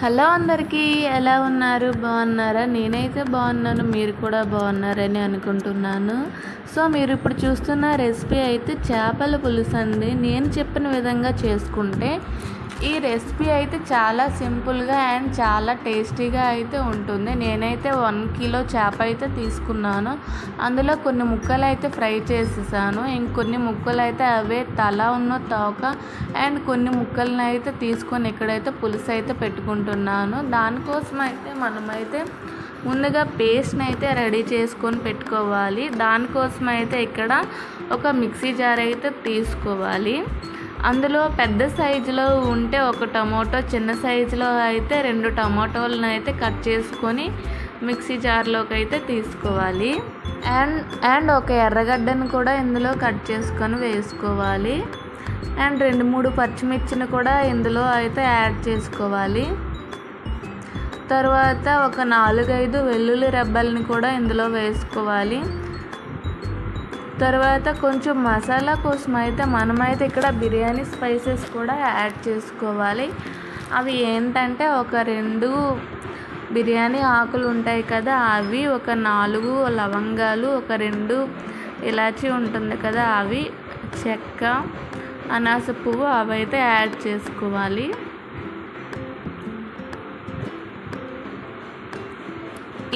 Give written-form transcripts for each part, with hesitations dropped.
Hello అందరికీ, ఎలా ఉన్నారు? బాగున్నారా? నేనైతే బాగున్నాను. మీరు కూడా బాగున్నారని అనుకుంటున్నాను. సో మీరు ఇప్పుడు చూస్తున్న రెసిపీ అయితే చేపల పులుసు అండి. నేను చెప్పిన విధంగా చేసుకుంటే ఈ రెసిపీ అయితే చాలా సింపుల్గా అండ్ చాలా టేస్టీగా అయితే ఉంటుంది. నేనైతే 1 కిలో చేప అయితే తీసుకున్నాను. అందులో కొన్ని ముక్కలు అయితే ఫ్రై చేసేసాను. ఇంకొన్ని ముక్కలు అయితే అవే తల ఉన్న తోక అండ్ కొన్ని ముక్కలను అయితే తీసుకొని ఇక్కడైతే పులుసు అయితే పెట్టుకుంటున్నాను. దానికోసం అయితే మనమైతే ముందుగా పేస్ట్ని అయితే రెడీ చేసుకొని పెట్టుకోవాలి. దానికోసం అయితే ఇక్కడ ఒక మిక్సీ జార్ అయితే తీసుకోవాలి. అందులో పెద్ద సైజులో ఉంటే ఒక టమాటో, చిన్న సైజులో అయితే 2 టమాటోలను అయితే కట్ చేసుకొని మిక్సీ జార్లోకి అయితే తీసుకోవాలి. అండ్ ఒక ఎర్రగడ్డను కూడా ఇందులో కట్ చేసుకొని వేసుకోవాలి. అండ్ 2-3 పచ్చిమిర్చిని కూడా ఇందులో అయితే యాడ్ చేసుకోవాలి. తర్వాత ఒక 4-5 వెల్లుల్లి రెబ్బల్ని కూడా ఇందులో వేసుకోవాలి. తర్వాత కొంచెం మసాలా కోసం అయితే మనమైతే ఇక్కడ బిర్యానీ స్పైసెస్ కూడా యాడ్ చేసుకోవాలి. అవి ఏంటంటే ఒక 2 బిర్యానీ ఆకులు ఉంటాయి కదా, అవి ఒక 4 లవంగాలు, ఒక 2 ఇలాచీ ఉంటుంది కదా, అవి చెక్క, అనాస పువ్వు అవైతే యాడ్ చేసుకోవాలి.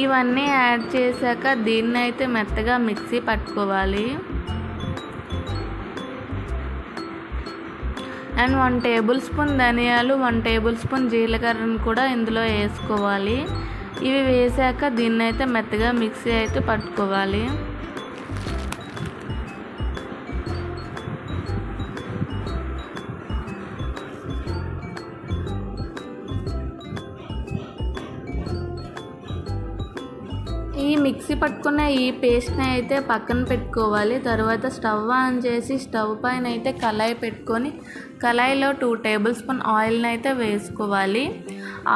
ఇవన్నీ యాడ్ చేశాక దీన్ని అయితే మెత్తగా మిక్సీ పట్టుకోవాలి. అండ్ 1 టేబుల్ స్పూన్ ధనియాలు, 1 టేబుల్ స్పూన్ జీలకర్రను కూడా ఇందులో వేసుకోవాలి. ఇవి వేసాక దీన్ని అయితే మెత్తగా మిక్సీ అయితే పట్టుకోవాలి. ఈ మిక్సీ పట్టుకున్న ఈ పేస్ట్ని అయితే పక్కన పెట్టుకోవాలి. తర్వాత స్టవ్ ఆన్ చేసి స్టవ్ పైన అయితే కళాయి పెట్టుకొని కళాయిలో 2 టేబుల్ స్పూన్ ఆయిల్ని అయితే వేసుకోవాలి.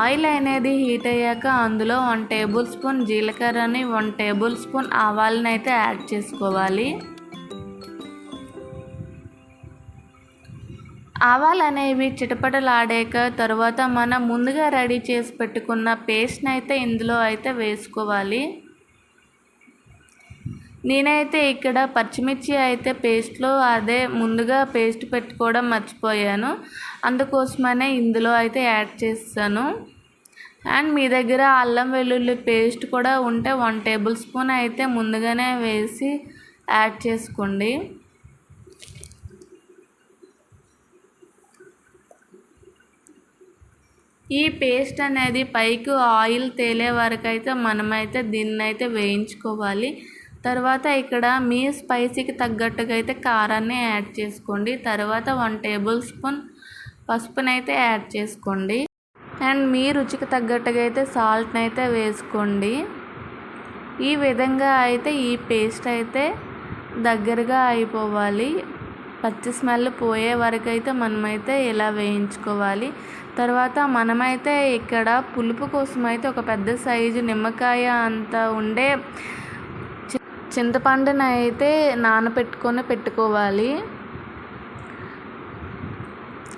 ఆయిల్ అనేది హీట్ అయ్యాక అందులో 1 టేబుల్ స్పూన్ జీలకర్రని, 1 టేబుల్ స్పూన్ ఆవాలని అయితే యాడ్ చేసుకోవాలి. ఆవాలు అనేవి చిటపటలాడాక తర్వాత మనం ముందుగా రెడీ చేసి పెట్టుకున్న పేస్ట్ని అయితే ఇందులో అయితే వేసుకోవాలి. నేనైతే ఇక్కడ పచ్చిమిర్చి అయితే పేస్ట్లో అదే ముందుగా పేస్ట్ పెట్టుకోవడం మర్చిపోయాను. అందుకోసమనే ఇందులో అయితే యాడ్ చేస్తాను. అండ్ మీ దగ్గర అల్లం వెల్లుల్లి పేస్ట్ కూడా ఉంటే 1 టేబుల్ స్పూన్ అయితే ముందుగానే వేసి యాడ్ చేసుకోండి. ఈ పేస్ట్ అనేది పైకి ఆయిల్ తేలే వరకు అయితే మనమైతే దీన్ని అయితే వేయించుకోవాలి. తర్వాత ఇక్కడ మీ స్పైసీకి తగ్గట్టుగా అయితే కారాన్ని యాడ్ చేసుకోండి. తర్వాత 1 టేబుల్ స్పూన్ పసుపుని అయితే యాడ్ చేసుకోండి. అండ్ మీ రుచికి తగ్గట్టుగా అయితే సాల్ట్ని అయితే వేసుకోండి. ఈ విధంగా అయితే ఈ పేస్ట్ అయితే దగ్గరగా అయిపోవాలి. పచ్చి స్మెల్ పోయే వరకు అయితే మనమైతే ఇలా వేయించుకోవాలి. తర్వాత మనమైతే ఇక్కడ పులుపు కోసం అయితే ఒక పెద్ద సైజు నిమ్మకాయ అంత ఉండే చింతపండుని అయితే నానబెట్టుకొని పెట్టుకోవాలి.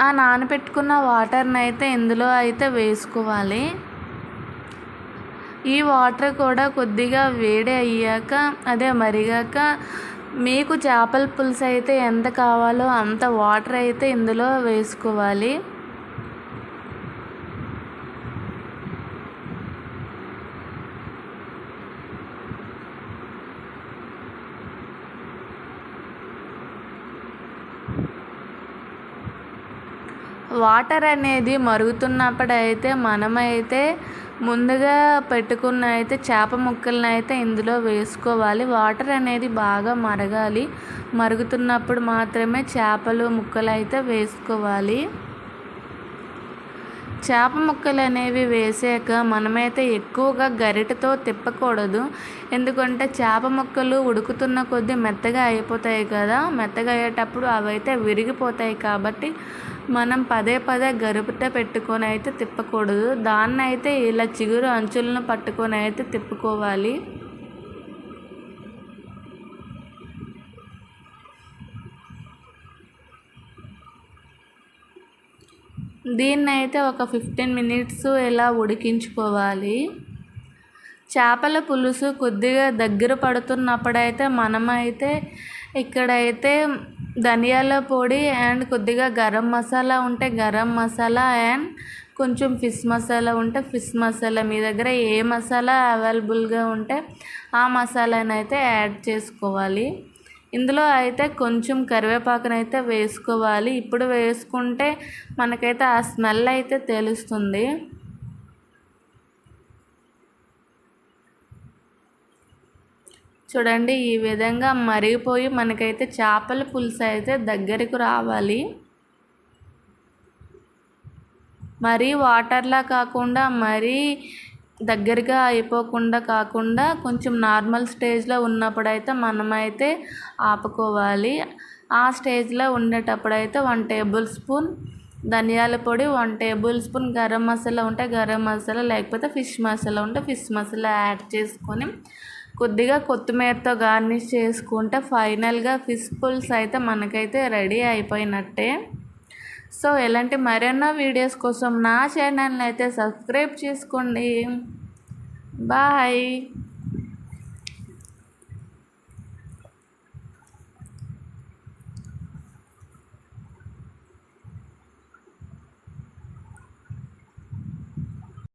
ఆ నానబెట్టుకున్న వాటర్ని అయితే ఇందులో అయితే వేసుకోవాలి. ఈ వాటర్ కూడా కొద్దిగా వేడి అయ్యాక మరిగాక మీకు చేపల పులుసు అయితే ఎంత కావాలో అంత వాటర్ అయితే ఇందులో వేసుకోవాలి. వాటర్ అనేది మరుగుతున్నప్పుడు అయితే మనమైతే ముందుగా పెట్టుకున్న అయితే చేప ముక్కలను అయితే ఇందులో వేసుకోవాలి. వాటర్ అనేది బాగా మరగాలి. మరుగుతున్నప్పుడు మాత్రమే చేపలు ముక్కలు అయితే వేసుకోవాలి. చేప ముక్కలు అనేవి వేసాక మనమైతే ఎక్కువగా గరిటెతో తిప్పకూడదు. ఎందుకంటే చేప ముక్కలు ఉడుకుతున్న కొద్దీ మెత్తగా అయిపోతాయి కదా, మెత్తగా అయ్యేటప్పుడు అవైతే విరిగిపోతాయి. కాబట్టి మనం పదే గరిటె పెట్టుకొని అయితే తిప్పకూడదు. దాన్ని అయితే ఇలా చిగురు అంచులను పట్టుకొని అయితే తిప్పుకోవాలి. దీన్నైతే ఒక 15 మినిట్స్ ఇలా ఉడికించుకోవాలి. చేపల పులుసు కొద్దిగా దగ్గర పడుతున్నప్పుడైతే మనమైతే ఇక్కడైతే ధనియాల పొడి అండ్ కొద్దిగా గరం మసాలా ఉంటే గరం మసాలా అండ్ కొంచెం ఫిష్ మసాలా ఉంటే ఫిష్ మసాలా, మీ దగ్గర ఏ మసాలా అవైలబుల్గా ఉంటే ఆ మసాలానైతే యాడ్ చేసుకోవాలి. ఇందులో అయితే కొంచెం కరివేపాకునైతే వేసుకోవాలి. ఇప్పుడు వేసుకుంటే మనకైతే ఆ స్మెల్ అయితే తెలుస్తుంది. చూడండి, ఈ విధంగా మరిగిపోయి మనకైతే చేపల పులుసు అయితే దగ్గరకు రావాలి. మరీ వాటర్లా కాకుండా మరీ దగ్గరగా అయిపోకుండా కాకుండా కొంచెం నార్మల్ స్టేజ్లో ఉన్నప్పుడైతే మనమైతే ఆపుకోవాలి. ఆ స్టేజ్లో ఉండేటప్పుడైతే 1 టేబుల్ స్పూన్ ధనియాల పొడి, 1 టేబుల్ స్పూన్ గరం మసాలా ఉంటే గరం మసాలా, లేకపోతే ఫిష్ మసాలా ఉంటే ఫిష్ మసాలా యాడ్ చేసుకొని కొద్దిగా కొత్తిమీరతో గార్నిష్ చేసుకుంటే ఫైనల్గా ఫిష్ పులుసు అయితే మనకైతే రెడీ అయిపోయినట్టే. సో ఇలాంటి మరెన్నో వీడియోస్ కోసం నా ఛానల్ని అయితే సబ్స్క్రైబ్ చేసుకోండి. బాయ్.